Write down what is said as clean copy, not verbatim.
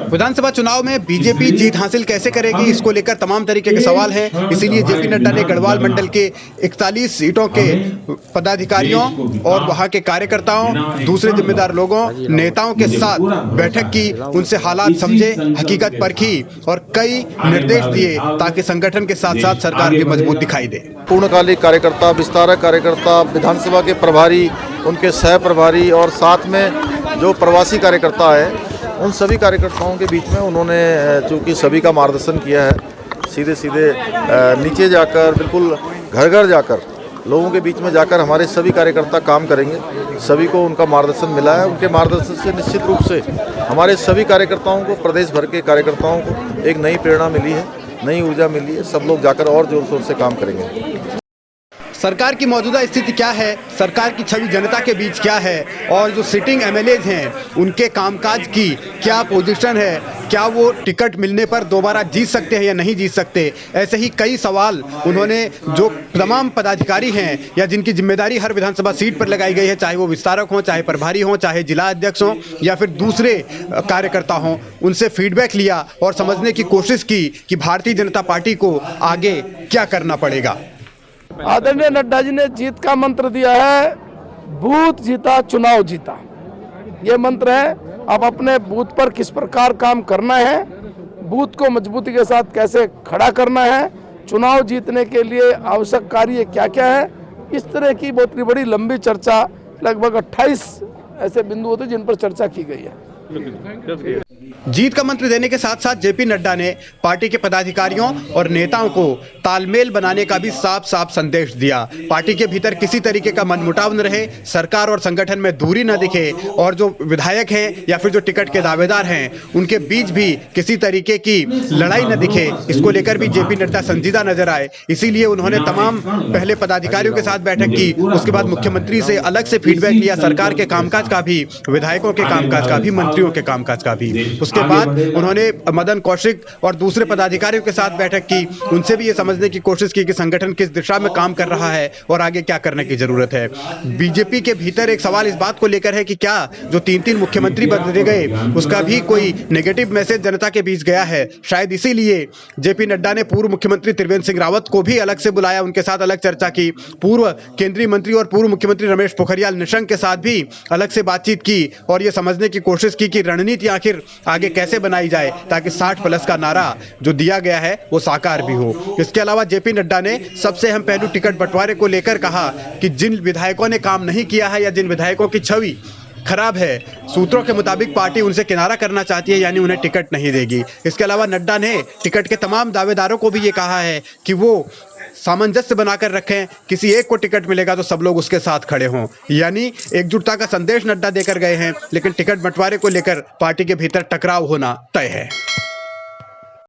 विधानसभा चुनाव में बीजेपी जीत हासिल कैसे करेगी, इसको लेकर तमाम तरीके के सवाल हैं। इसीलिए जेपी नड्डा ने गढ़वाल मंडल के 41 सीटों के पदाधिकारियों और वहां के कार्यकर्ताओं, दूसरे जिम्मेदार लोगों, नेताओं के साथ बैठक की, उनसे हालात समझे, हकीकत परखी और कई निर्देश दिए ताकि संगठन के साथ साथ सरकार भी मजबूत दिखाई दे। पूर्णकालिक कार्यकर्ता, विस्तारक कार्यकर्ता, विधानसभा के प्रभारी, उनके सह प्रभारी और साथ में जो प्रवासी कार्यकर्ता है, उन सभी कार्यकर्ताओं के बीच में उन्होंने चूँकि सभी का मार्गदर्शन किया है, सीधे सीधे नीचे जाकर, बिल्कुल घर घर जाकर, लोगों के बीच में जाकर हमारे सभी कार्यकर्ता काम करेंगे। सभी को उनका मार्गदर्शन मिला है। उनके मार्गदर्शन से निश्चित रूप से हमारे सभी कार्यकर्ताओं को, प्रदेश भर के कार्यकर्ताओं को एक नई प्रेरणा मिली है, नई ऊर्जा मिली है। सब लोग जाकर और जोर शोर से काम करेंगे। सरकार की मौजूदा स्थिति क्या है, सरकार की छवि जनता के बीच क्या है और जो सिटिंग एमएलएज हैं उनके कामकाज की क्या पोजीशन है, क्या वो टिकट मिलने पर दोबारा जीत सकते हैं या नहीं जीत सकते, ऐसे ही कई सवाल उन्होंने जो तमाम पदाधिकारी हैं या जिनकी जिम्मेदारी हर विधानसभा सीट पर लगाई गई है, चाहे वो विस्तारक हों, चाहे प्रभारी हों, चाहे जिला अध्यक्ष हों या फिर दूसरे कार्यकर्ता हों, उनसे फीडबैक लिया और समझने की कोशिश की कि भारतीय जनता पार्टी को आगे क्या करना पड़ेगा। आदरणीय नड्डा जी ने जीत का मंत्र दिया है, बूथ जीता चुनाव जीता। ये मंत्र है। अब अपने बूथ पर किस प्रकार काम करना है, बूथ को मजबूती के साथ कैसे खड़ा करना है, चुनाव जीतने के लिए आवश्यक कार्य क्या क्या है, इस तरह की बहुत बड़ी लंबी चर्चा, लगभग 28 ऐसे बिंदु होते जिन पर चर्चा की गई है। जीत का मंत्र देने के साथ साथ जेपी नड्डा ने पार्टी के पदाधिकारियों और नेताओं को तालमेल बनाने का भी साफ साफ संदेश दिया। पार्टी के भीतर किसी तरीके का मनमुटाव न रहे, सरकार और संगठन में दूरी न दिखे और जो विधायक हैं या फिर जो टिकट के दावेदार हैं उनके बीच भी किसी तरीके की लड़ाई न दिखे, इसको लेकर भी जेपी नड्डा संजीदा नजर आए। इसीलिए उन्होंने तमाम पहले पदाधिकारियों के साथ बैठक की, उसके बाद मुख्यमंत्री से अलग से फीडबैक लिया, सरकार के कामकाज का भी, विधायकों के कामकाज का भी, मंत्रियों के कामकाज का भी। उसके बाद उन्होंने मदन कौशिक और दूसरे पदाधिकारियों के साथ बैठक की, उनसे भी ये समझने की कोशिश की कि संगठन किस दिशा में काम कर रहा है और आगे क्या करने की जरूरत है। बीजेपी के भीतर एक सवाल इस बात को लेकर है कि क्या जो 3 मुख्यमंत्री बदले गए उसका भी कोई नेगेटिव मैसेज जनता के बीच गया है। शायद इसीलिए जेपी नड्डा ने पूर्व मुख्यमंत्री त्रिवेंद्र सिंह रावत को भी अलग से बुलाया, उनके साथ अलग चर्चा की, पूर्व केंद्रीय मंत्री और पूर्व मुख्यमंत्री रमेश पोखरियाल निशंक के साथ भी अलग से बातचीत की और ये समझने की कोशिश की कि रणनीति आखिर आगे कैसे बनाई जाए ताकि 60+ का नारा जो दिया गया है वो साकार भी हो। इसके अलावा जेपी नड्डा ने सबसे अहम पहलू टिकट बंटवारे को लेकर कहा कि जिन विधायकों ने काम नहीं किया है या जिन विधायकों की छवि खराब है, सूत्रों के मुताबिक पार्टी उनसे किनारा करना चाहती है, यानी उन्हें टिकट नहीं देगी। इसके अलावा नड्डा ने टिकट के तमाम दावेदारों को भी ये कहा है कि वो सामंजस्य बनाकर रखें, किसी एक को टिकट मिलेगा तो सब लोग उसके साथ खड़े हों, यानी एकजुटता का संदेश नड्डा देकर गए हैं। लेकिन टिकट बंटवारे को लेकर पार्टी के भीतर टकराव होना तय है।